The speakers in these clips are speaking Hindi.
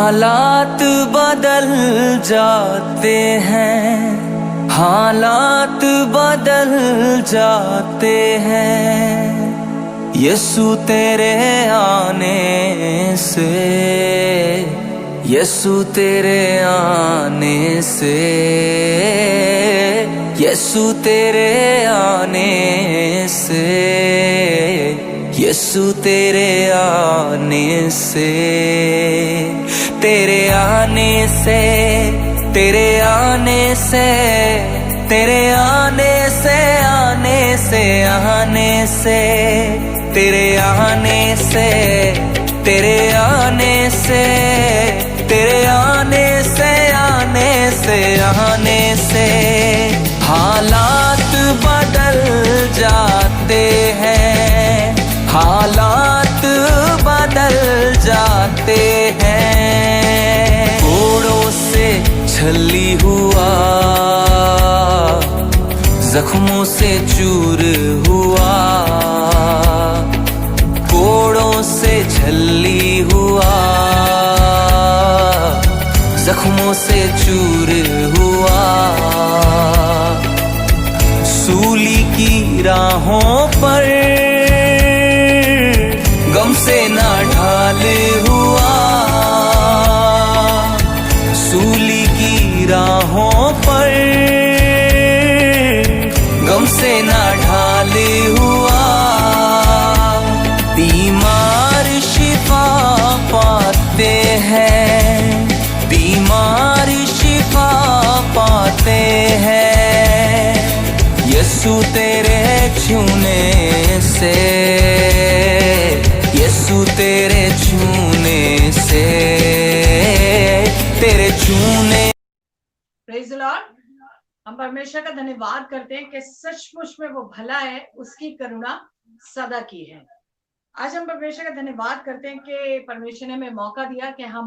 हालात बदल जाते हैं, हालात बदल जाते हैं यीशु तेरे आने से, यीशु तेरे आने से, यीशु तेरे आने से, यीशु तेरे आने से, तेरे आने से, तेरे आने से, तेरे आने से, आने से, आने से, तेरे आने से, तेरे आने से, तेरे आने से, आने से, आने से हालात बदल जाते हैं, हालात बदल जाते हैं। कोड़ों से छली हुआ, जख्मों से चूर हुआ, कोड़ों से छली हुआ, जख्मों से चूर हुआ, सूली की राहों पर गम से ना ढाल हुआ, सूली की राहों पर गम से ना ढाल हुआ, बीमार शिफा पाते हैं, बीमार शिफा पाते हैं यीशु तेरे छूने से, यीशु तेरे छूने से, तेरे छूने। Praise the Lord. हम परमेश्वर का धन्यवाद करते हैं कि सचमुच में वो भला है, उसकी करुणा सदा की है। आज हम परमेश्वर का धन्यवाद करते हैं कि परमेश्वर ने हमें मौका दिया कि हम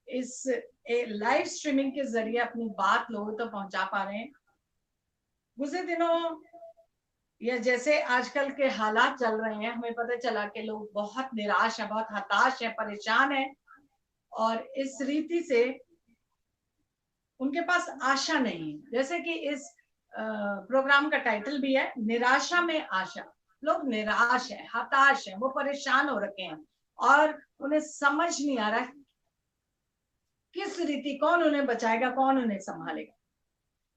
इस लाइव स्ट्रीमिंग के जरिए अपनी बात लोगों तक पहुंचा पा रहे हैं। गुज़रे दिनों या जैसे आजकल के हालात चल रहे हैं, हमें पता चला कि लोग बहुत निराश हैं, बहुत हताश हैं, परेशान हैं और इस रीति से उनके पास आशा नहीं है। जैसे कि इस प्रोग्राम का टाइटल भी है, निराशा में आशा। लोग निराश हैं, हताश हैं, वो परेशान हो रखे हैं और उन्हें समझ नहीं आ रहा किस रीति, कौन उन्हें बचाएगा, कौन उन्हें संभालेगा।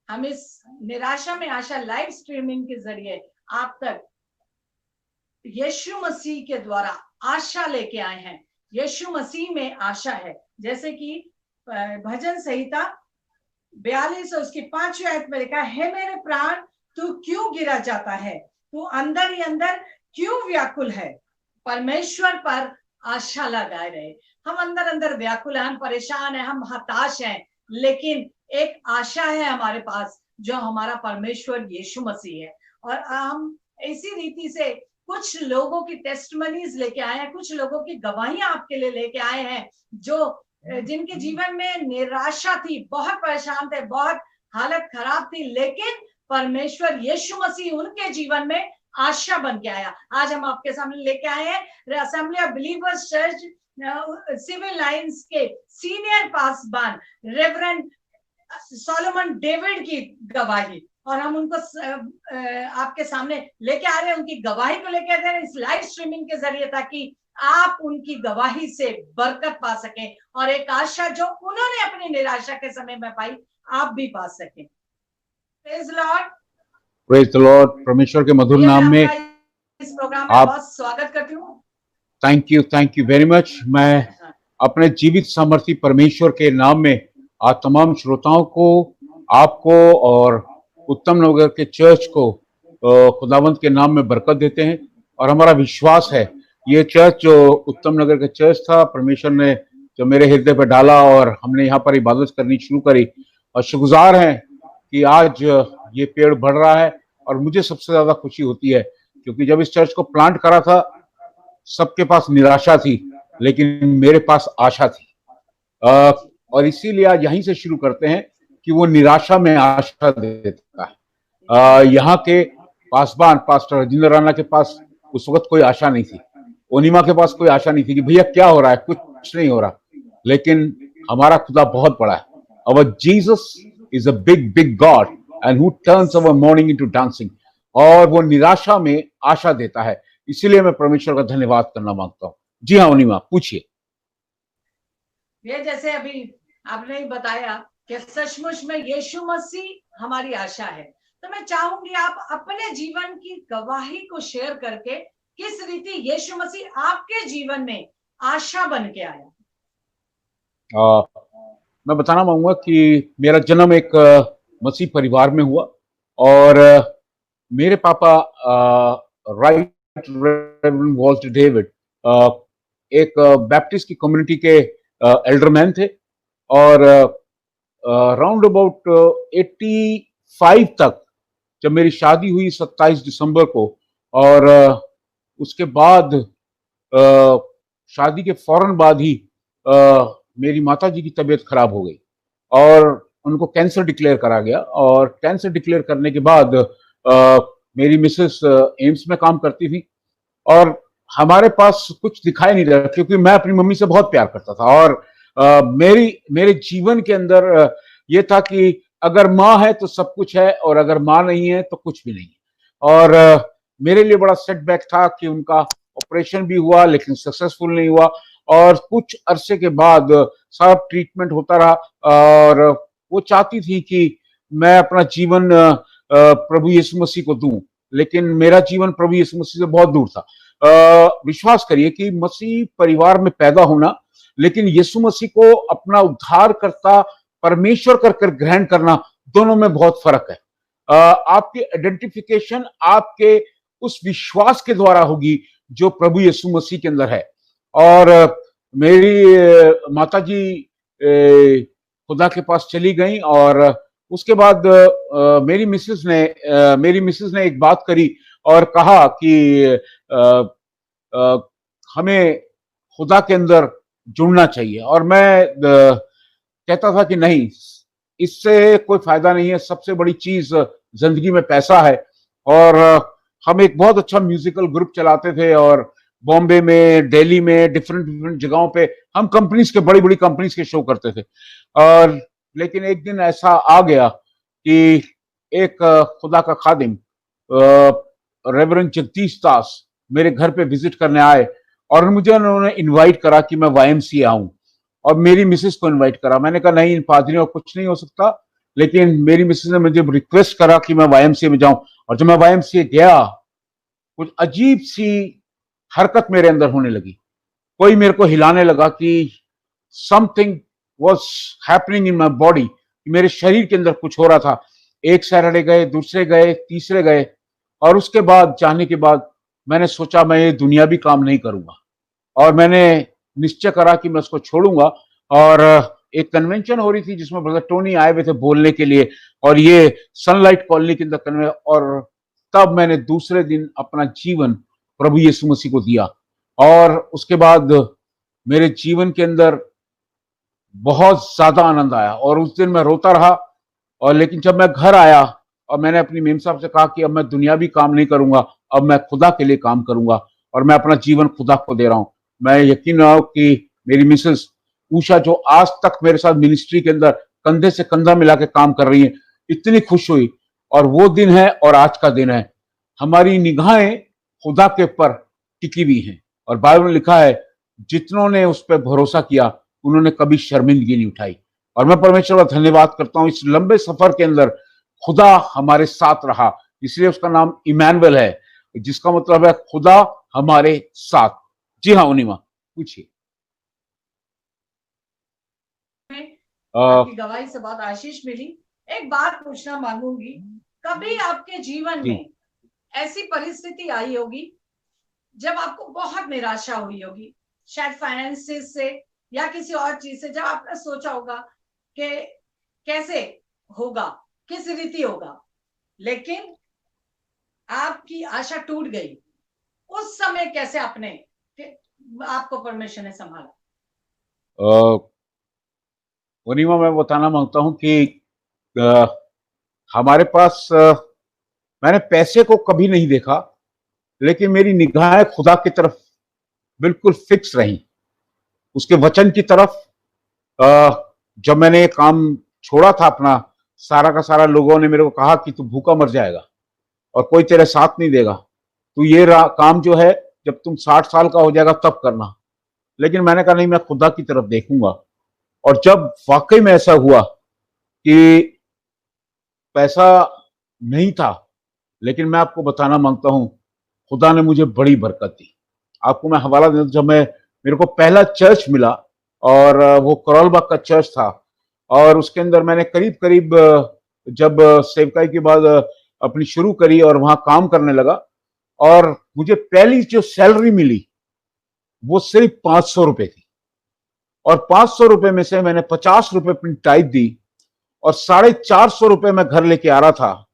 हम इस निराशा में आशा लाइव स्ट्रीमिंग के जरिए आप तक यीशु मसीह के द्वारा आशा लेके आए हैं। यीशु मसीह में आशा है। जैसे कि भजन संहिता 42 और उसकी 5वीं आयत में लिखा है, मेरे प्राण तू क्यों गिरा जाता है, तू अंदर ही अंदर क्यों व्याकुल है, परमेश्वर पर आशा लगाए रहे। हम अंदर अंदर व्याकुल हैं, हम परेशान हैं, हम हताश हैं, लेकिन एक आशा है हमारे पास जो हमारा परमेश्वर यीशु मसीह है। और हम इसी रीति से कुछ लोगों की टेस्टमनीज लेके आए हैं, कुछ लोगों की गवाहियां आपके लिए लेके आए हैं जो जिनके जीवन में निराशा थी, बहुत परेशान थे, बहुत हालत खराब थी, लेकिन परमेश्वर यीशु मसीह उनके जीवन में आशा बन के आया। आज हम आपके सामने लेके आए हैं Assembly of Believers Church Civil Lines के senior pastor Reverend Solomon David की गवाही, और हम उनको आपके सामने लेके आ रहे हैं, उनकी गवाही को लेके आ रहे हैं इस लाइव स्ट्रीमिंग के जरिए, ताकि आप उनकी गवाही से बरकत पा सकें और एक आशा जो उन्होंने अपनी निराशा के समय में पाई, आप भी पा सकें। Praise Lord, praise the Lord. परमेश्वर के मधुर नाम में इस प्रोग्राम में बहुत स्वागत करती हूँ। Thank you very much. मैं अपने जीवित सामर्थी परमेश्वर के नाम में आज तमाम श्रोताओं को, आपको और उत्तम नगर के चर्च को खुदावंत के नाम में बरकत देते हैं। और हमारा विश्वास है ये चर्च जो उत्तम नगर का चर्च था, परमेश्वर ने जो मेरे हृदय पर डाला और हमने यहाँ पर इबादत करनी शुरू करी, और शुक्रगुजार हैं कि आज ये पेड़ बढ़ रहा है। और मुझे सबसे ज्यादा खुशी होती है क्योंकि जब इस चर्च को प्लांट करा था सबके पास निराशा थी, लेकिन मेरे पास आशा थी। और इसीलिए आज यहीं से शुरू करते हैं कि वो निराशा में आशा देता है। यहाँ के पासवान पास्टर राजेंद्र राणा के पास उस वक्त कोई आशा नहीं थी, ओनिमा के पास कोई आशा नहीं थी कि भैया क्या हो रहा है, कुछ नहीं हो रहा। लेकिन हमारा खुदा बहुत बड़ा है. Our Jesus is a big big God and who turns our mourning into dancing. और वो निराशा में आशा देता है. इसीलिए मैं परमेश्वर का धन्यवाद करना मांगता हूँ. जी हाँ उनिमा, पूछिए. ये जैसे अभी आपने ही बताया कि सचमुच में यीशु मसीह हमारी आशा है, तो मैं चाहूंगी आप अपने जीवन की गवाही को शेयर करके किस रीति यीशु मसीह आपके जीवन में आशा बन के आया. आ, मैं बताना चाहूंगा कि मेरा जन्म एक मसीह परिवार में हुआ. और मेरे पापा राइट रेवरेंड वॉल्टर डेविड एक बैप्टिस्ट की कम्युनिटी के एल्डरमैन थे. और राउंड अबाउट 85 तक जब मेरी शादी हुई 27 दिसंबर को, और उसके बाद शादी के फौरन बाद ही मेरी माता जी की तबीयत खराब हो गई और उनको कैंसर डिक्लेयर करा गया. और कैंसर डिक्लेयर करने के बाद मेरी मिसेस एम्स में काम करती थी और हमारे पास कुछ दिखाई नहीं रहा, क्योंकि मैं अपनी मम्मी से बहुत प्यार करता था. और मेरे जीवन के अंदर ये था कि अगर माँ है तो सब कुछ है, और अगर माँ नहीं है तो कुछ भी नहीं. और मेरे लिए बड़ा सेटबैक था कि उनका ऑपरेशन भी हुआ लेकिन सक्सेसफुल नहीं हुआ. और कुछ अरसे के बाद सब ट्रीटमेंट होता रहा, और वो चाहती थी कि मैं अपना जीवन प्रभु यीशु मसीह को दूं, लेकिन मेरा जीवन प्रभु यीशु मसीह से बहुत दूर था. विश्वास करिए कि मसीह परिवार में पैदा होना, लेकिन यीशु मसीह को अपना उद्धारकर्ता परमेश्वर कर ग्रहण करना, दोनों में बहुत फर्क है. आपकी आइडेंटिफिकेशन आपके उस विश्वास के द्वारा होगी जो प्रभु यीशु मसीह के अंदर है. और मेरी माता जी खुदा के पास चली गई, और उसके बाद मेरी मिसेस ने एक बात करी और कहा कि हमें खुदा के अंदर जुड़ना चाहिए. और मैं कहता था कि नहीं, इससे कोई फायदा नहीं है. सबसे बड़ी चीज जिंदगी में पैसा है. और हम एक बहुत अच्छा म्यूजिकल ग्रुप चलाते थे, और बॉम्बे में, दिल्ली में, डिफरेंट जगहों पे हम कंपनीज के, बड़ी बड़ी कंपनीज के शो करते थे. और लेकिन एक दिन ऐसा आ गया कि एक खुदा का खादिम रेवरेंड जगदीश दास मेरे घर पे विजिट करने आए, और मुझे उन्होंने इनवाइट करा कि मैं YMCA आऊं. और मेरी मिसेस को इनवाइट करा. मैंने कहा नहीं, इन पादरियों को कुछ नहीं हो सकता. लेकिन मेरी मिसेस ने मुझे रिक्वेस्ट करा कि मैं YMCA में जाऊं. और जब मैं YMCA गया, कुछ अजीब सी हरकत मेरे अंदर होने लगी. कोई मेरे को हिलाने लगा कि something was happening in my body. मेरे शरीर के अंदर कुछ हो रहा था. एक सैटरडे गए, दूसरे गए, तीसरे गए, और उसके बाद जाने के बाद मैंने सोचा मैं ये दुनियावी काम नहीं करूंगा. और मैंने निश्चय करा कि मैं उसको छोड़ूंगा. और एक कन्वेंशन हो रही थी जिसमें ब्रदर टोनी आए हुए थे बोलने के लिए, और ये सनलाइट कॉलोनी के अंदर कन्वेंशन. और तब मैंने दूसरे दिन अपना जीवन प्रभु यीशु मसीह को दिया. और उसके बाद मेरे जीवन के अंदर बहुत ज्यादा आनंद आया. और उस दिन मैं रोता रहा. और लेकिन जब मैं घर आया और मैंने अपनी मेम साहब से कहा कि अब मैं दुनियावी काम नहीं करूंगा, अब मैं खुदा के लिए काम करूंगा, और मैं अपना जीवन खुदा को दे रहा हूं. मैं यकीन रहा कि मेरी मिसेस उषा, जो आज तक मेरे साथ मिनिस्ट्री के अंदर कंधे से कंधा मिला के काम कर रही है, इतनी खुश हुई. और वो दिन है और आज का दिन है. हमारी निगाहें खुदा के ऊपर टिकी हुई हैं. और बाइबल में लिखा है, जितनों ने उस पर भरोसा किया उन्होंने कभी शर्मिंदगी नहीं उठाई. और मैं परमेश्वर का धन्यवाद करता हूं, इस लंबे सफर के अंदर खुदा हमारे साथ रहा. इसलिए उसका नाम इमैनुअल है, जिसका मतलब है खुदा हमारे साथ. जी हाँ उनिमा, पूछिए. आपकी गवाही से बहुत आशीष मिली. एक बात पूछना मांगूंगी, कभी आपके जीवन में ऐसी परिस्थिति आई होगी जब आपको बहुत निराशा हुई होगी, शायद फाइनेंसिस से या किसी और चीज से, जब आपने सोचा होगा कि कैसे होगा, किस रीति होगा, लेकिन आपकी आशा टूट गई. उस समय कैसे आपको परमेश्वर ने संभाला? उनिमा, मैं बताना मांगता हूं कि हमारे पास मैंने पैसे को कभी नहीं देखा, लेकिन मेरी निगाहें खुदा की तरफ बिल्कुल फिक्स रही, उसके वचन की तरफ, जब मैंने ये काम छोड़ा था अपना, सारा का सारा लोगों ने मेरे को कहा कि तू भूखा मर जाएगा और कोई तेरे साथ नहीं देगा, तू ये काम जो है जब तुम 60 साल का हो जाएगा तब करना। लेकिन मैंने कहा नहीं, मैं खुदा की तरफ देखूंगा। और जब वाकई में ऐसा हुआ कि पैसा नहीं था, लेकिन मैं आपको बताना मांगता हूं, खुदा ने मुझे बड़ी बरकत दी। आपको मैं हवाला दे, जब मेरे को पहला चर्च मिला और वो करोलबाग का चर्च था, और उसके अंदर मैंने करीब करीब जब सेवकाई के बाद अपनी शुरू करी और वहां काम करने लगा, और मुझे पहली जो सैलरी मिली वो सिर्फ 500 रुपए थी। और 500 रुपए में से मैंने 50 रुपए अपनी टाइप दी और 450 रुपए मैं घर लेके आ रहा था।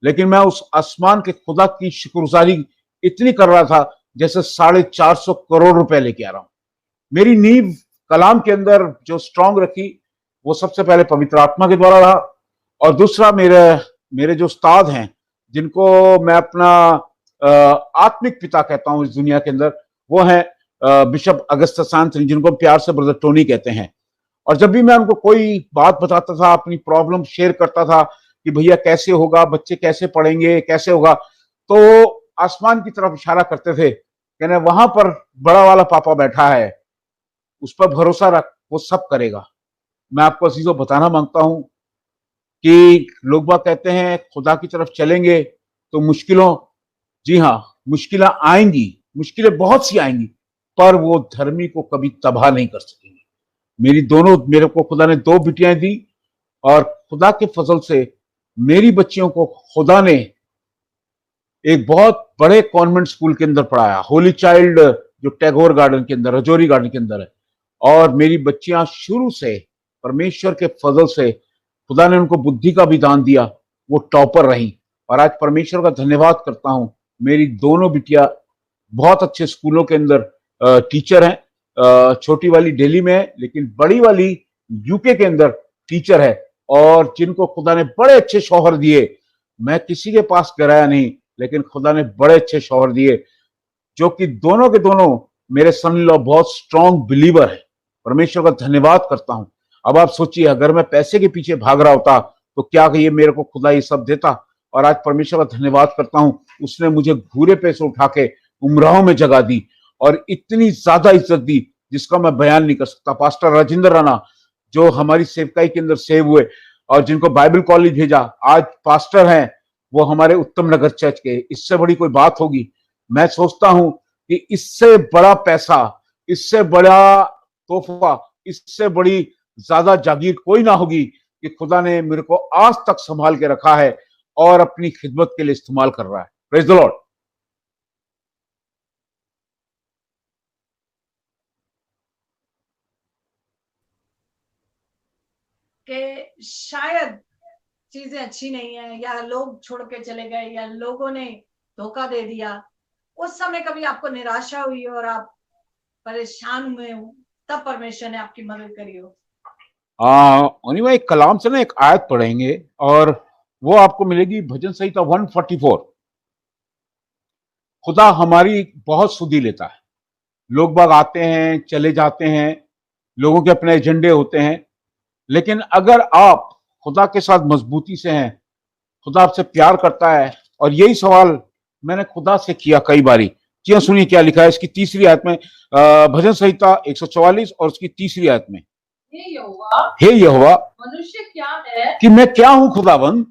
लेकिन मैं उस आसमान के खुदा की शुक्रगुजारी इतनी कर रहा था जैसे 450 करोड़ रुपए लेके आ रहा हूं। मेरी नींव कलाम के अंदर जो स्ट्रांग रखी वो सबसे पहले पवित्र आत्मा के द्वारा रहा, और दूसरा मेरे जो उस्ताद हैं, जिनको मैं अपना आत्मिक पिता कहता हूं इस दुनिया के अंदर, वो हैं बिशप अगस्टस एंथनी, जिनको प्यार से ब्रदर टोनी कहते हैं। और जब भी मैं उनको कोई बात बताता था, अपनी प्रॉब्लम शेयर करता था कि भैया कैसे होगा, बच्चे कैसे पढ़ेंगे, कैसे होगा, तो आसमान की तरफ इशारा करते थे, कहने वहां पर बड़ा वाला पापा बैठा है, उस पर भरोसा रख, वो सब करेगा। मैं आपको अजीजों बताना मांगता हूं कि लोग बाग कहते हैं खुदा की तरफ चलेंगे तो मुश्किलों, जी हाँ, मुश्किलें आएंगी, मुश्किलें बहुत सी आएंगी, पर वो धर्मी को कभी तबाह नहीं कर सकेंगे। मेरे को खुदा ने 2 बिटियां दी, और खुदा के फजल से मेरी बच्चियों को खुदा ने एक बहुत बड़े कॉन्वेंट स्कूल के अंदर पढ़ाया, होली चाइल्ड, जो टैगोर गार्डन के अंदर, रजौरी गार्डन के अंदर है। और मेरी बच्चियां शुरू से परमेश्वर के फजल से, खुदा ने उनको बुद्धि का भी दान दिया, वो टॉपर रही। और आज परमेश्वर का धन्यवाद करता हूं, मेरी दोनों बिटिया बहुत अच्छे स्कूलों के अंदर टीचर हैं। छोटी वाली दिल्ली में है, लेकिन बड़ी वाली यूके के अंदर टीचर है, और जिनको खुदा ने बड़े अच्छे शौहर दिए। मैं किसी के पास कराया नहीं, लेकिन खुदा ने बड़े अच्छे शौहर दिए, जो कि दोनों के दोनों मेरे सन इन लॉ बहुत स्ट्रांग बिलीवर है। परमेश्वर का धन्यवाद करता हूं। अब आप सोचिए, अगर मैं पैसे के पीछे भाग रहा होता तो क्या ये मेरे को खुदा ये सब देता? और आज परमेश्वर का धन्यवाद करता हूं, उसने मुझे घूरे पैसे उठा के उमराहों में जगह दी, और इतनी ज्यादा इज्जत दी जिसका मैं बयान नहीं कर सकता। पास्टर राजेंद्र राणा, जो हमारी सेवकाई के अंदर सेव हुए और जिनको बाइबल कॉलेज भेजा, आज पास्टर हैं वो हमारे उत्तम नगर चर्च के। इससे बड़ी कोई बात होगी? मैं सोचता हूं कि इससे बड़ा पैसा, इससे बड़ा तोहफा, इससे बड़ी ज्यादा जागीर कोई ना होगी कि खुदा ने मेरे को आज तक संभाल के रखा है और अपनी खिदमत के लिए इस्तेमाल कर रहा है। Praise the Lord. कि शायद चीजें अच्छी नहीं है, या लोग छोड़ के चले गए, या लोगों ने धोखा दे दिया, उस समय कभी आपको निराशा हुई और आप परेशान हुए हो, तब परमेश्वर ने आपकी मदद करी हो? एक कलाम से ना एक आयत पढ़ेंगे, और वो आपको मिलेगी भजन संहिता 144। खुदा हमारी बहुत सुधि लेता है। लोग बाग आते हैं, चले जाते हैं, लोगों के अपने एजेंडे होते हैं, लेकिन अगर आप खुदा के साथ मजबूती से हैं, खुदा आपसे प्यार करता है। और यही सवाल मैंने खुदा से किया कई बारी। जी सुनिए क्या लिखा है इसकी 3री आयत में, भजन संहिता 144 और उसकी 3री आयत में, हे यहोवा मनुष्य क्या है कि मैं क्या हूं खुदावंद,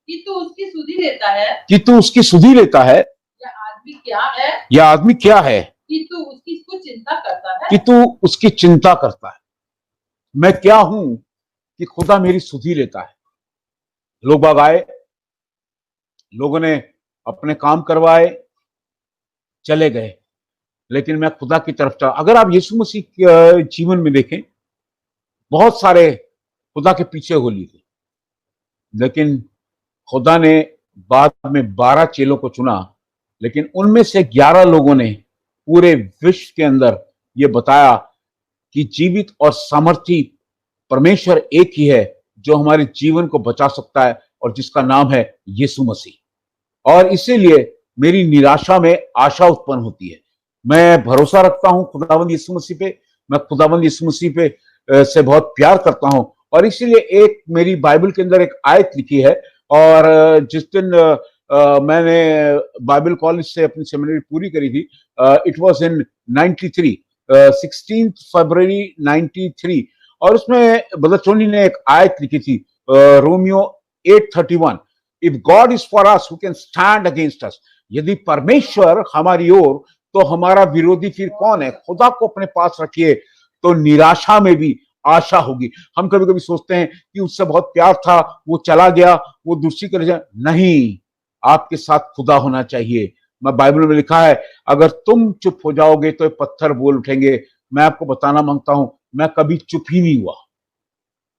कि तू उसकी सुधि लेता है, कि तू उसकी सुधि लेता है, या आदमी क्या है या आदमी क्या है कि तू उसकी कुछ चिंता करता है। कि तू उसकी चिंता करता है। मैं क्या हूं कि खुदा मेरी सुधि लेता है। लोग बाग आए, लोगों ने अपने काम करवाए, चले गए, लेकिन मैं खुदा की तरफ चला। अगर आप यीशु मसीह के जीवन में देखें, बहुत सारे खुदा के पीछे हो लिए थे, लेकिन खुदा ने बाद में 12 चेलों को चुना, लेकिन उनमें से 11 लोगों ने पूरे विश्व के अंदर ये बताया कि जीवित और सामर्थी परमेश्वर एक ही है जो हमारे जीवन को बचा सकता है, और जिसका नाम है यीशु मसीह। और इसीलिए मेरी निराशा में आशा उत्पन्न होती है। मैं भरोसा रखता हूं खुदावंद यीशु मसीह पे। मैं खुदावंद यीशु मसीह पे से बहुत प्यार करता हूं, और इसीलिए एक मेरी बाइबल के अंदर एक आयत लिखी है। और जिस दिन मैंने बाइबल कॉलेज से अपनी सेमिनरी पूरी करी थी, इट वाज इन 93, 16 फरवरी 93, और उसमें ब्रदर टोनी ने एक आयत लिखी थी, Romeo 8:31, if God is for us who can stand against us. यदि परमेश्वर हमारी ओर तो हमारा विरोधी फिर कौन है। खुदा को अपने पास रखिए तो निराशा में भी आशा होगी। हम कभी कभी सोचते हैं कि उससे बहुत प्यार था, वो चला गया, वो दूसरी कर जाए। नहीं, आपके साथ खुदा होना चाहिए। मैं बाइबल में लिखा है, अगर तुम चुप हो जाओगे तो पत्थर बोल उठेंगे। मैं आपको बताना मांगता हूं, मैं कभी चुप ही नहीं हुआ।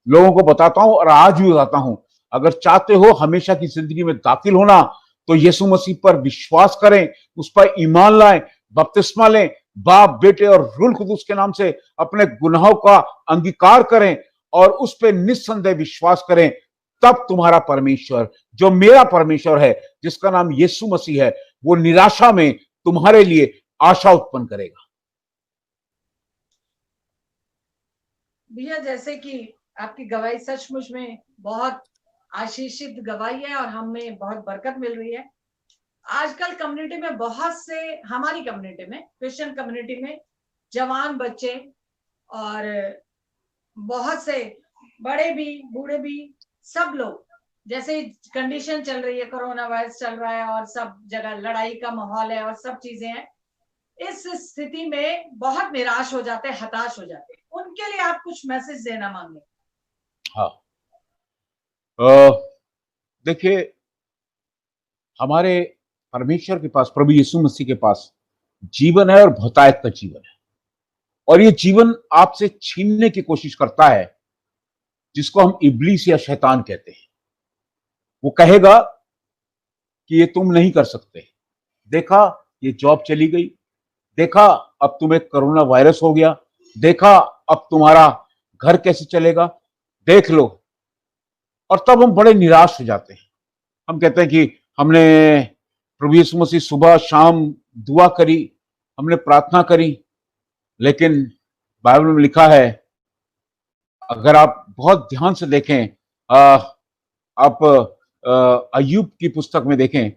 लोगों को बताता हूं और आज भी बताता हूं, अगर चाहते हो हमेशा की जिंदगी में दाखिल होना तो यीशु मसीह पर विश्वास करें, उस पर ईमान लाएं, बपतिस्मा लें, बाप बेटे और रूह कुदूस के नाम से अपने गुनाहों का अंगीकार करें और उस पर निस्संदेह विश्वास करें। तब तुम्हारा परमेश्वर, जो मेरा परमेश्वर है, जिसका नाम यीशु मसीह है, वो निराशा में तुम्हारे लिए आशा उत्पन्न करेगा। भैया, जैसे कि आपकी गवाही सचमुच में बहुत आशीषित गवाही है और हमें बहुत बरकत मिल रही है। आजकल कम्युनिटी में बहुत से, हमारी कम्युनिटी में, क्रिश्चियन कम्युनिटी में जवान बच्चे और बहुत से बड़े भी बूढ़े भी, सब लोग, जैसे कंडीशन चल रही है, कोरोना वायरस चल रहा है और सब जगह लड़ाई का माहौल है और सब चीजें हैं, इस स्थिति में बहुत निराश हो जाते हैं, हताश हो जाते हैं। उनके लिए आप कुछ मैसेज देना मांगे? हाँ, देखिए, हमारे परमेश्वर के पास, प्रभु यीशु मसीह के पास जीवन है और बहुतायत का जीवन है, और ये जीवन आपसे छीनने की कोशिश करता है, जिसको हम इब्लीस या शैतान कहते हैं। वो कहेगा कि ये तुम नहीं कर सकते, देखा ये जॉब चली गई, देखा अब तुम्हें कोरोना वायरस हो गया, देखा अब तुम्हारा घर कैसे चलेगा, देख लो। और तब हम बड़े निराश हो जाते हैं। हम कहते हैं कि हमने प्रभु यीशु मसीह सुबह शाम दुआ करी, हमने प्रार्थना करी, लेकिन बाइबल में लिखा है, अगर आप बहुत ध्यान से देखें, आप अय्यूब की पुस्तक में देखें,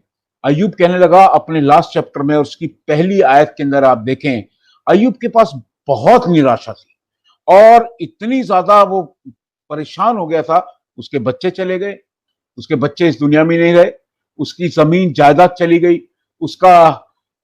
अय्यूब कहने लगा अपने लास्ट चैप्टर में, और उसकी पहली आयत के अंदर आप देखें, अय्यूब के पास बहुत निराशा थी और इतनी ज्यादा वो परेशान हो गया था। उसके बच्चे चले गए, उसके बच्चे इस दुनिया में नहीं रहे, उसकी जमीन जायदाद चली गई, उसका,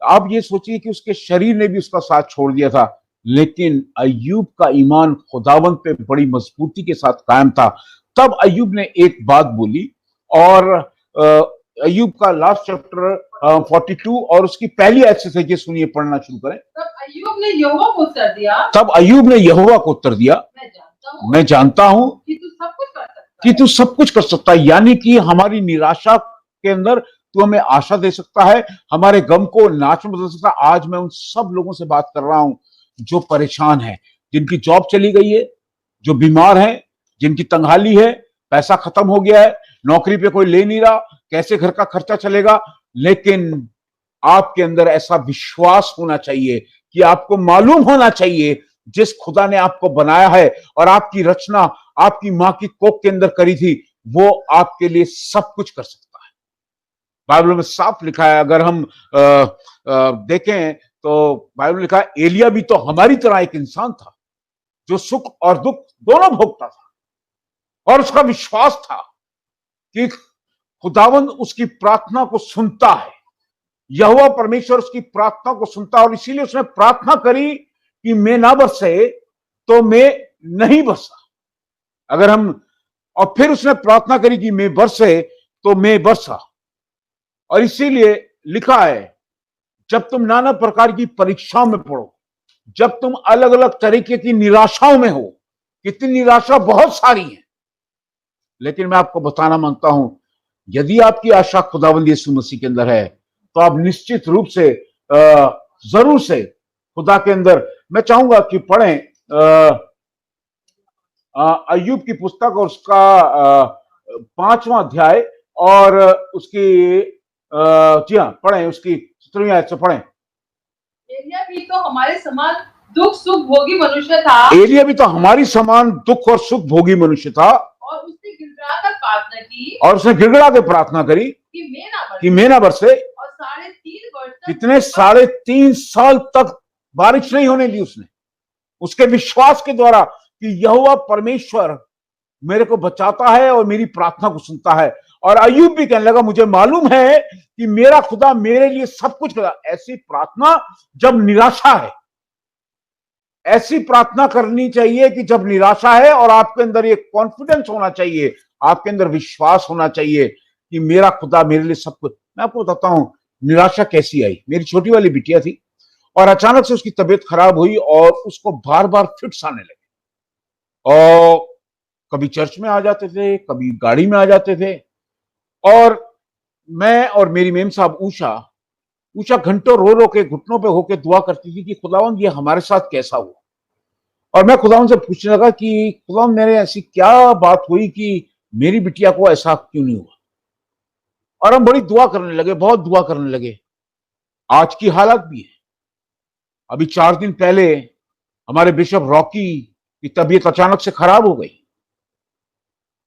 आप ये सोचिए कि उसके शरीर ने भी उसका साथ छोड़ दिया था, लेकिन अय्यूब का ईमान खुदावंत पे बड़ी मजबूती के साथ कायम था। तब अय्यूब ने एक बात बोली, और अय्यूब का लास्ट चैप्टर 42 और उसकी पहली आयत से ये सुनिए, पढ़ना शुरू करें। तब अय्यूब ने यहोवा को उत्तर दिया, तब अय्यूब ने यहोवा को उत्तर दिया, मैं जानता हूं कि तू सब कुछ कर सकता है, कि तू सब कुछ कर सकता है। यानी कि हमारी निराशा के अंदर तू हमें आशा दे सकता है, हमारे गम को नाच में बदल सकता है। आज मैं उन सब लोगों से बात कर रहा हूं जो परेशान हैं, जिनकी जॉब चली गई है, जो बीमार हैं, जिनकी तंगहाली है, पैसा खत्म हो गया है, नौकरी पे कोई ले नहीं रहा, कैसे घर का खर्चा चलेगा। लेकिन आपके अंदर ऐसा विश्वास होना चाहिए कि आपको मालूम होना चाहिए, जिस खुदा ने आपको बनाया है और आपकी रचना आपकी मां की कोख के अंदर करी थी, वो आपके लिए सब कुछ कर सकता है। बाइबल में साफ लिखा है, अगर हम देखें तो बाइबल में लिखा है, एलिया भी तो हमारी तरह एक इंसान था जो सुख और दुख दोनों भोगता था, और उसका विश्वास था कि खुदावंद उसकी प्रार्थना को सुनता है, यहोवा परमेश्वर उसकी प्रार्थना को सुनता है। और इसीलिए उसने प्रार्थना करी कि मैं ना बरसे तो मैं नहीं बरसा। अगर हम, और फिर उसने प्रार्थना करी कि मैं बरसे तो मैं बरसा। और इसीलिए लिखा है, जब तुम नाना प्रकार की परीक्षाओं में पड़ो, जब तुम अलग अलग तरीके की निराशाओं में हो, कितनी निराशा बहुत सारी है, लेकिन मैं आपको बताना मांगता हूं, यदि आपकी आशा खुदावंद यीशु मसीह के अंदर है, तो आप निश्चित रूप से जरूर से खुदा के अंदर, मैं चाहूंगा कि पढ़ें अय्यूब की पुस्तक और उसका 5वां अध्याय और उसकी जी हाँ, पढ़ें उसकी 17वीं आयत से पढ़ें। एलिया भी तो हमारे समान दुख सुख भोगी मनुष्य था एलिया भी तो हमारी समान दुख और सुख भोगी मनुष्य था, और उसने गिड़गिड़ाकर प्रार्थना की और उसने गिड़गिड़ा के प्रार्थना करी कि मैं ना बरसे। कि मैं ना बरसे। और 3.5 वर्ष तक कितने 3.5 साल तक बारिश नहीं होने दी उसने, उसके विश्वास के द्वारा कि यहोवा परमेश्वर मेरे को बचाता है और मेरी प्रार्थना को सुनता है। और अय्यूब भी कहने लगा मुझे मालूम है कि मेरा खुदा मेरे लिए सब कुछ करा। ऐसी प्रार्थना जब निराशा है, ऐसी प्रार्थना करनी चाहिए कि जब निराशा है और आपके अंदर ये कॉन्फिडेंस होना चाहिए, आपके अंदर विश्वास होना चाहिए कि मेरा खुदा मेरे लिए सब कुछ। मैं आपको बताता हूं निराशा कैसी आई। मेरी छोटी वाली बिटिया थी और अचानक से उसकी तबीयत खराब हुई और उसको बार बार फिट्स आने लगे, और कभी चर्च में आ जाते थे, कभी गाड़ी में आ जाते थे। और मैं और मेरी मेम साहब ऊषा घंटों रो रो के घुटनों पे होके दुआ करती थी कि खुदावंद ये हमारे साथ कैसा हुआ। और मैं खुदावंद से पूछने लगा कि खुदावंद मेरे ऐसी क्या बात हुई कि मेरी बिटिया को ऐसा क्यों नहीं हुआ। और हम बड़ी दुआ करने लगे, बहुत दुआ करने लगे। आज की हालत भी है। अभी 4 दिन पहले हमारे बिशप रॉकी की तबीयत अचानक से खराब हो गई,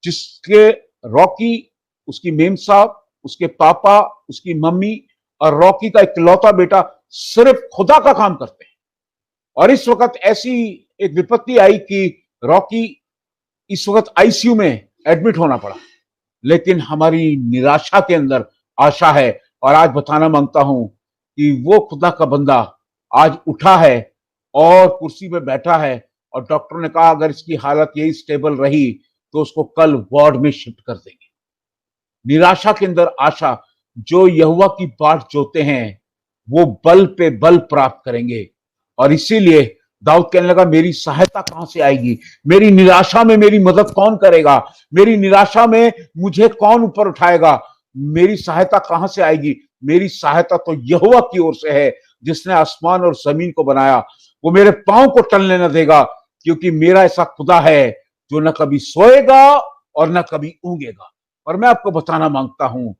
जिसके रॉकी, उसकी मेम साहब, उसके पापा, उसकी मम्मी और रॉकी का इकलौता बेटा सिर्फ खुदा का काम करते हैं। और इस वक्त ऐसी एक विपत्ति आई कि रॉकी इस वक्त आईसीयू में एडमिट होना पड़ा। लेकिन हमारी निराशा के अंदर आशा है, और आज बताना मांगता हूं कि वो खुदा का बंदा आज उठा है और कुर्सी पे बैठा है, और डॉक्टर ने कहा अगर इसकी हालत यही स्टेबल रही तो उसको कल वार्ड में शिफ्ट कर देंगे। निराशा के अंदर आशा, जो यहोवा की बाट जोते हैं वो बल पे बल प्राप्त करेंगे। और इसीलिए दाऊद कहने लगा मेरी सहायता कहां से आएगी, मेरी निराशा में मेरी मदद कौन करेगा, मेरी निराशा में मुझे कौन ऊपर उठाएगा, मेरी सहायता कहां से आएगी। मेरी सहायता तो यहोवा की ओर से है जिसने आसमान और जमीन को बनाया। वो मेरे पांव को टलने न देगा, क्योंकि मेरा ऐसा खुदा है जो न कभी सोएगा और न कभी ऊंगेगा। और मैं आपको बताना मांगता हूं,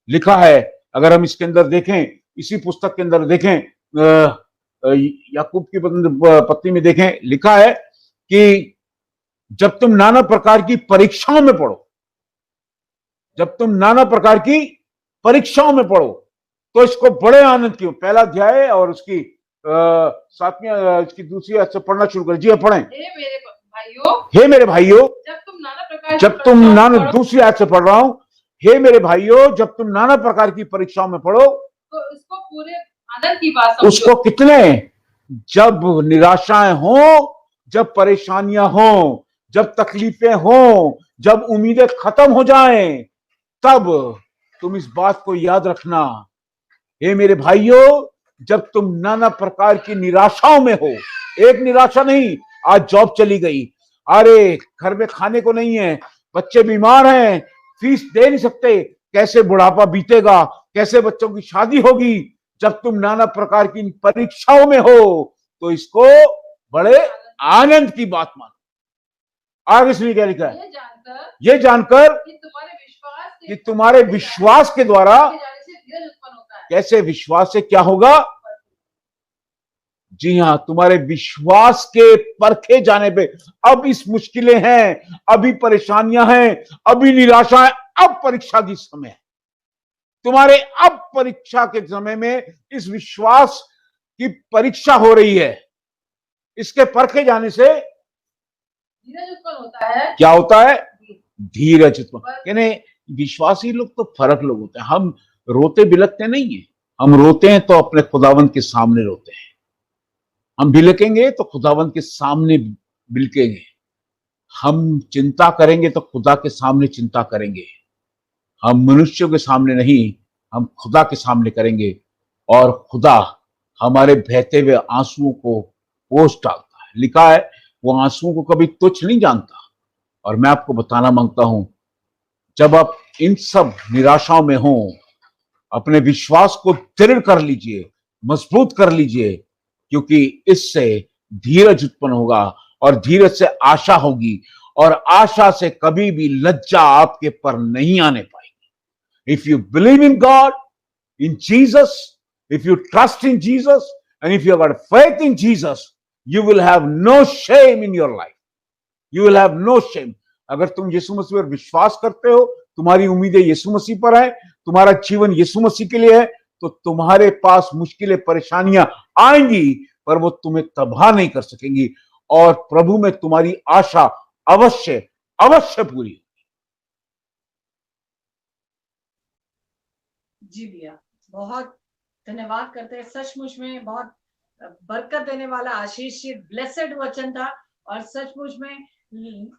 लिखा है, अगर हम इसके अंदर देखें, इसी पुस्तक के अंदर देखें, याकूब की पत्री में देखें, लिखा है कि जब तुम नाना प्रकार की परीक्षाओं में पढ़ो, जब तुम नाना प्रकार की परीक्षाओं में पढ़ो तो इसको बड़े आनंद की। पहला अध्याय और उसकी 7वीं इसकी दूसरी आयत से पढ़ना शुरू कर। जी हाँ, पढ़ें। हे मेरे भाइयों, जब तुम नाना, दूसरी आयत से पढ़ रहा हूं, हे मेरे भाइयों जब तुम नाना प्रकार की परीक्षाओं में पढ़ो तो इसको पूरे आनंद की बात समझो। उसको कितने, जब निराशाएं हो, जब परेशानियां हो, जब तकलीफें हो, जब उम्मीदें खत्म हो जाएं, तब तुम इस बात को याद रखना, हे मेरे भाइयों जब तुम नाना प्रकार की निराशाओं में हो। एक निराशा नहीं, आज जॉब चली गई, अरे घर में खाने को नहीं है, बच्चे बीमार हैं, फीस दे नहीं सकते, कैसे बुढ़ापा बीतेगा, कैसे बच्चों की शादी होगी। जब तुम नाना प्रकार की परीक्षाओं में हो तो इसको बड़े आनंद की बात मानो। आगे इसमें क्या लिखा है, ये जानकर कि तुम्हारे विश्वास के द्वारा, कैसे विश्वास से क्या होगा, जी हां, तुम्हारे विश्वास के परखे जाने पे। अब इस मुश्किलें हैं, अभी परेशानियां हैं, अभी निराशा है, अब परीक्षा की समय है तुम्हारे। अब परीक्षा के समय में इस विश्वास की परीक्षा हो रही है। इसके परखे जाने से धीरज उत्पन्न होता है। क्या होता है, धीरज उत्पन्न। यानी विश्वासी लोग तो फर्क लोग होते हैं। हम रोते बिलकते नहीं है, हम रोते हैं तो अपने खुदावंत के सामने रोते हैं, हम बिलकेंगे तो खुदावंत के सामने बिलकेंगे, हम चिंता करेंगे तो खुदा के सामने चिंता करेंगे। हम मनुष्यों के सामने नहीं, हम खुदा के सामने करेंगे, और खुदा हमारे बहते हुए आंसुओं को पोंछ डालता है। लिखा है वो आंसुओं को कभी तुच्छ नहीं जानता। और मैं आपको बताना मांगता हूं, जब आप इन सब निराशाओं में हो, अपने विश्वास को दृढ़ कर लीजिए, मजबूत कर लीजिए, क्योंकि इससे धीरज उत्पन्न होगा, और धीरज से आशा होगी, और आशा से कभी भी लज्जा आपके पर नहीं आने पाएगी। If you believe in God, in Jesus, if you trust in Jesus, and if you got faith in Jesus, You will have no shame in your life. You will have no shame. अगर तुम यीशु मसीह पर विश्वास करते हो, तुम्हारी उम्मीदें यीशु मसीह पर है, तुम्हारा जीवन यीशु मसीह के लिए है, तो तुम्हारे पास मुश्किलें परेशानियां आएंगी पर वो तुम्हें तबाह नहीं कर सकेंगी और प्रभु में तुम्हारी आशा अवश्य अवश्य पूरी। जी भैया, बहुत धन्यवाद करते हैं। सचमुच में बहुत बरकत देने वाला आशीषित ब्लेसेड वचन था और सचमुच में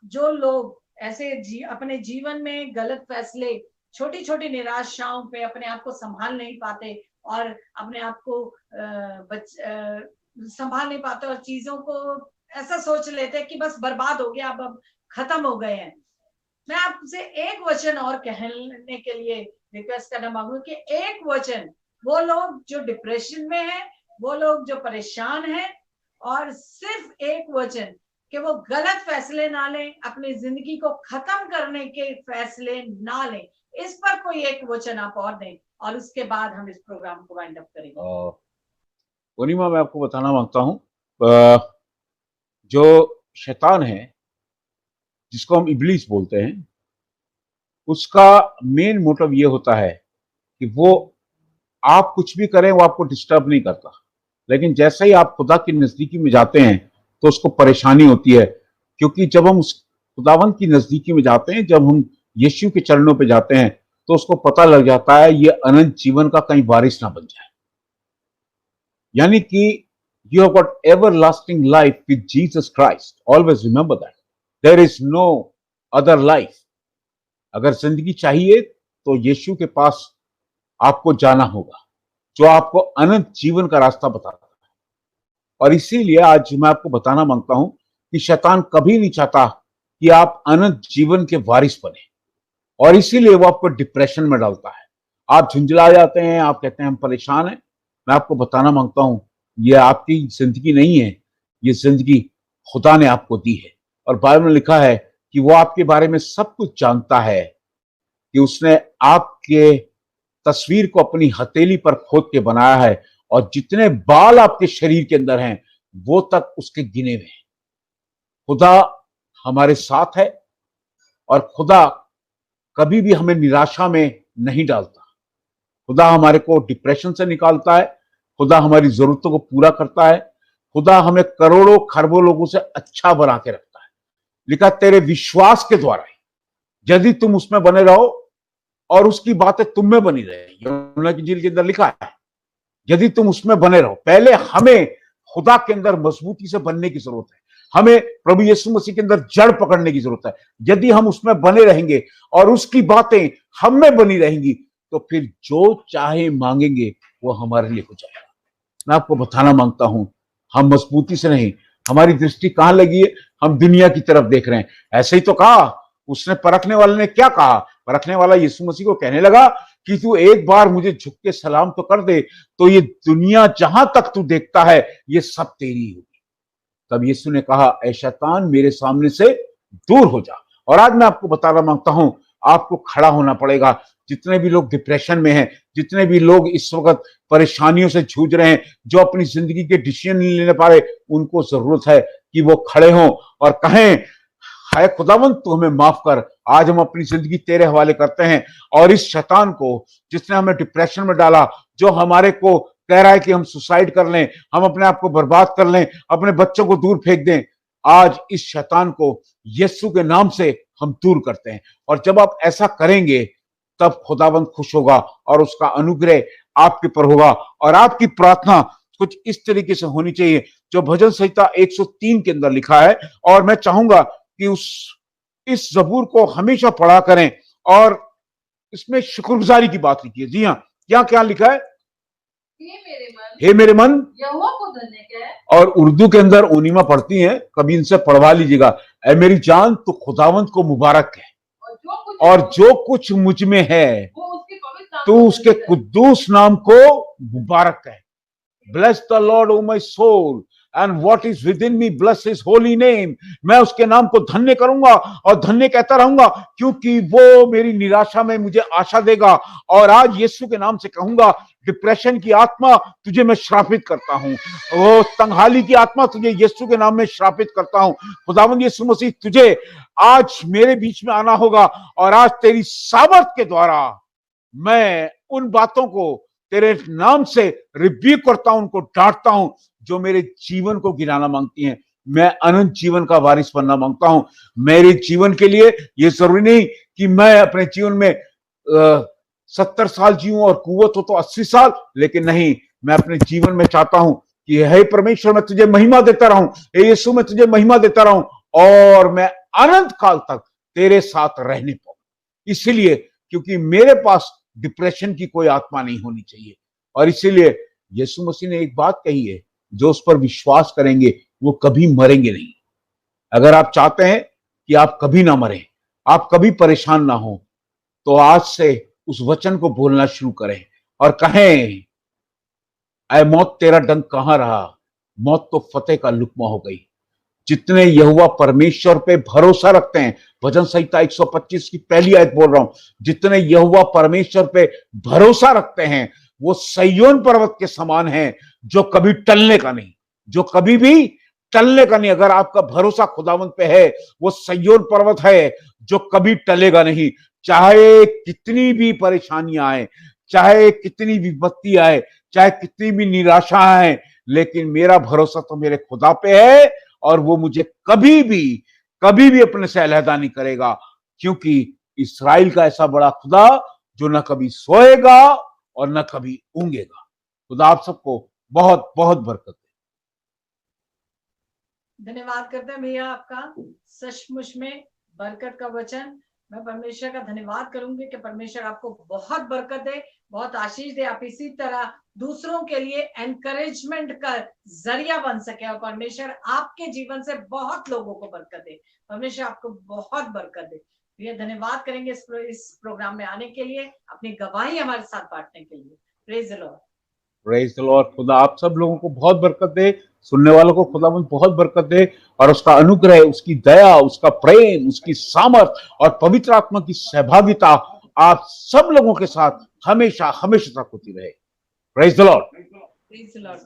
जो लोग ऐसे अपने जीवन में गलत फैसले, छोटी छोटी निराशाओं पे अपने आप को संभाल नहीं पाते और अपने आप को संभाल नहीं पाते और चीजों को ऐसा सोच लेते कि बस बर्बाद हो गया, अब खत्म हो गए हैं। मैं आपसे एक वचन और कहने के लिए रिक्वेस्ट करना मांगू कि एक वचन वो लोग जो डिप्रेशन में हैं, वो लोग जो परेशान हैं, और सिर्फ एक वचन कि वो गलत फैसले ना लें, अपनी जिंदगी को खत्म करने के फैसले ना लें। इस पर कोई एक वचन आप और दें और उसके बाद हम इस प्रोग्राम को वाइंड अप करेंगे। पूर्णिमा, मैं आपको बताना मांगता हूं, जो शैतान है जिसको हम इब्लीस बोलते हैं, उसका मेन मोटिव ये होता है कि वो आप कुछ भी करें वो आपको डिस्टर्ब नहीं करता, लेकिन जैसे ही आप खुदा की नजदीकी में जाते हैं तो उसको परेशानी होती है, क्योंकि जब हम उस खुदावंत की नजदीकी में जाते हैं, जब हम यीशु के चरणों पे जाते हैं, तो उसको पता लग जाता है ये अनंत जीवन का कहीं वारिस ना बन जाए। यानी कि you have got everlasting life with Jesus Christ. Always remember that there is no other life. अगर जिंदगी चाहिए तो यीशु के पास आपको जाना होगा, जो आपको अनंत जीवन का रास्ता बताता है। और इसीलिए आज मैं आपको बताना मांगता हूं कि शैतान कभी नहीं चाहता कि आप अनंत जीवन के वारिस बने, और इसीलिए वो आपको डिप्रेशन में डालता है। आप झुंझला जाते हैं, आप कहते हैं हम परेशान हैं। मैं आपको बताना मांगता हूं, ये आपकी जिंदगी नहीं है, ये जिंदगी खुदा ने आपको दी है। और बाइबल में लिखा है कि वो आपके बारे में सब कुछ जानता है, कि उसने आपके तस्वीर को अपनी हथेली पर खोद के बनाया है, और जितने बाल आपके शरीर के अंदर हैं वो तक उसके गिने हुए हैं। खुदा हमारे साथ है और खुदा कभी भी हमें निराशा में नहीं डालता। खुदा हमारे को डिप्रेशन से निकालता है, खुदा हमारी जरूरतों को पूरा करता है, खुदा हमें करोड़ों खरबों लोगों से अच्छा बना के रखता है। लिखा तेरे विश्वास के द्वारा यदि तुम उसमें बने रहो और उसकी बातें तुम में बनी रहे, यूहन्ना की इंजील के अंदर लिखा है यदि तुम उसमें बने रहो। पहले हमें खुदा के अंदर मजबूती से बनने की जरूरत है, हमें प्रभु यीशु मसीह के अंदर जड़ पकड़ने की जरूरत है। यदि हम उसमें बने रहेंगे और उसकी बातें हम में बनी रहेंगी तो फिर जो चाहे मांगेंगे वो हमारे लिए हो जाएगा। मैं आपको बताना मांगता हूं, हम मजबूती से नहीं, हमारी दृष्टि कहां लगी है, हम दुनिया की तरफ देख रहे हैं। ऐसे ही तो कहा उसने, परखने वाले ने क्या कहा? परखने वाला यीशु मसीह को कहने लगा कि तू एक बार मुझे झुक के सलाम तो कर दे, तो ये दुनिया जहां तक तू देखता है ये सब तेरी होगी। तब यीशु ने कहा, ऐ शैतान मेरे सामने से दूर हो जा। और आज मैं आपको बताना मांगता हूं, आपको खड़ा होना पड़ेगा। जितने भी लोग डिप्रेशन में हैं, जितने भी लोग इस वक्त परेशानियों से जूझ रहे हैं, जो अपनी जिंदगी के डिसीजन नहीं लेने पा रहे, उनको जरूरत है कि वो खड़े हों और कहें, हाय खुदावंत तू हमें माफ कर, आज हम अपनी जिंदगी तेरे हवाले करते हैं। और इस शैतान को जिसने हमें डिप्रेशन में डाला, जो हमारे को कह रहा है कि हम सुसाइड कर लें, हम अपने आप को बर्बाद कर लें, अपने बच्चों को दूर फेंक दें, आज इस शैतान को यीशु के नाम से हम दूर करते हैं। और जब आप ऐसा करेंगे तब खुदावंत खुश होगा और उसका अनुग्रह आपके पर होगा। और आपकी प्रार्थना कुछ इस तरीके से होनी चाहिए जो भजन संहिता 103 के अंदर लिखा है। और मैं चाहूंगा कि इस जबूर को हमेशा पढ़ा करें और इसमें शुक्रगुजारी की बात लिखी है। जी हाँ, क्या लिखा है? हे मेरे मन यहोवा को धन्य कह। और उर्दू के अंदर ओनिमा पढ़ती हैं, कभी इनसे पढ़वा लीजिएगा, ऐ मेरी जान तो खुदावंत को मुबारक है, और जो कुछ मुझ में है तू उसके कुद्दूस नाम को मुबारक है। Bless the lord O my soul and what is within me, bless his holy name. मैं उसके नाम को धन्य करूंगा और धन्य कहता रहूंगा, क्योंकि वो मेरी निराशा में मुझे आशा देगा। और आज यीशु के नाम से कहूंगा, डिप्रेशन की आत्मा तुझे मैं श्रापित करता हूं। वो तंगहाली की आत्मा तुझे यीशु के नाम में श्रापित करता हूं। खुदावंद यीशु मसीह, तुझे आज मेरे बीच में आना होगा और आज तेरी सामर्थ के द्वारा मैं उन बातों को तेरे नाम से रिब्यूक करता हूं, उनको डांटता हूं जो मेरे जीवन को गिराना मांगती हैं। मैं अनंत जीवन का वारिस बनना मांगता हूं। मेरे जीवन के लिए यह जरूरी नहीं कि मैं अपने जीवन में 70 साल जीऊं और कुवत हो तो 80 साल, लेकिन नहीं, मैं अपने जीवन में चाहता हूं कि हे परमेश्वर, मैं तुझे महिमा देता रहूं, हे यीशु, मैं तुझे महिमा देता रहूं और मैं अनंत काल तक तेरे साथ रहने पाऊं। इसीलिए क्योंकि मेरे पास डिप्रेशन की कोई आत्मा नहीं होनी चाहिए। और इसीलिए यीशु मसीह ने एक बात कही है, जो उस पर विश्वास करेंगे वो कभी मरेंगे नहीं। अगर आप चाहते हैं कि आप कभी ना मरें, आप कभी परेशान ना हो, तो आज से उस वचन को बोलना शुरू करें और कहें, ऐ मौत तेरा डंक कहां रहा, मौत तो फतेह का लुकमा हो गई। जितने यहोवा परमेश्वर पे भरोसा रखते हैं, भजन संहिता 125 की पहली आयत बोल रहा हूं, जितने यहोवा परमेश्वर पे भरोसा रखते हैं वो सैयोन पर्वत के समान हैं, जो कभी टलने का नहीं, जो कभी भी टलने का नहीं। अगर आपका भरोसा खुदावंद पे है, वो सैयोन पर्वत है जो कभी टलेगा नहीं। चाहे कितनी भी परेशानियां आए, चाहे कितनी विपत्ति आए, चाहे कितनी भी निराशा आए, लेकिन मेरा भरोसा तो मेरे खुदा पे है और वो मुझे कभी भी अपने से अलहदा नहीं करेगा, क्योंकि इस्राएल का ऐसा बड़ा खुदा जो न कभी सोएगा और न कभी ऊंगेगा। खुदा आप सबको बहुत बहुत बरकत दे। धन्यवाद करते हैं भैया आपका, सचमुच में बरकत का वचन। मैं परमेश्वर का धन्यवाद करूंगी कि परमेश्वर आपको बहुत बरकत दे, बहुत आशीष दे। आप इसी तरह दूसरों के लिए एनकरेजमेंट का जरिया बन सके और परमेश्वर आपके जीवन से बहुत लोगों को बरकत दे। परमेश्वर आपको बहुत बरकत दे। भैया धन्यवाद करेंगे इस प्रोग्राम में आने के लिए, अपनी गवाही हमारे साथ बांटने के लिए। Praise the Lord. Praise the Lord. खुदा आप सब लोगों को बहुत बरकत दे, सुनने वालों को खुदा बहुत बरकत दे और उसका अनुग्रह, उसकी दया, उसका प्रेम, उसकी सामर्थ और पवित्र आत्मा की सहभागिता आप सब लोगों के साथ हमेशा हमेशा तक होती रहे। Praise the Lord. Praise the Lord.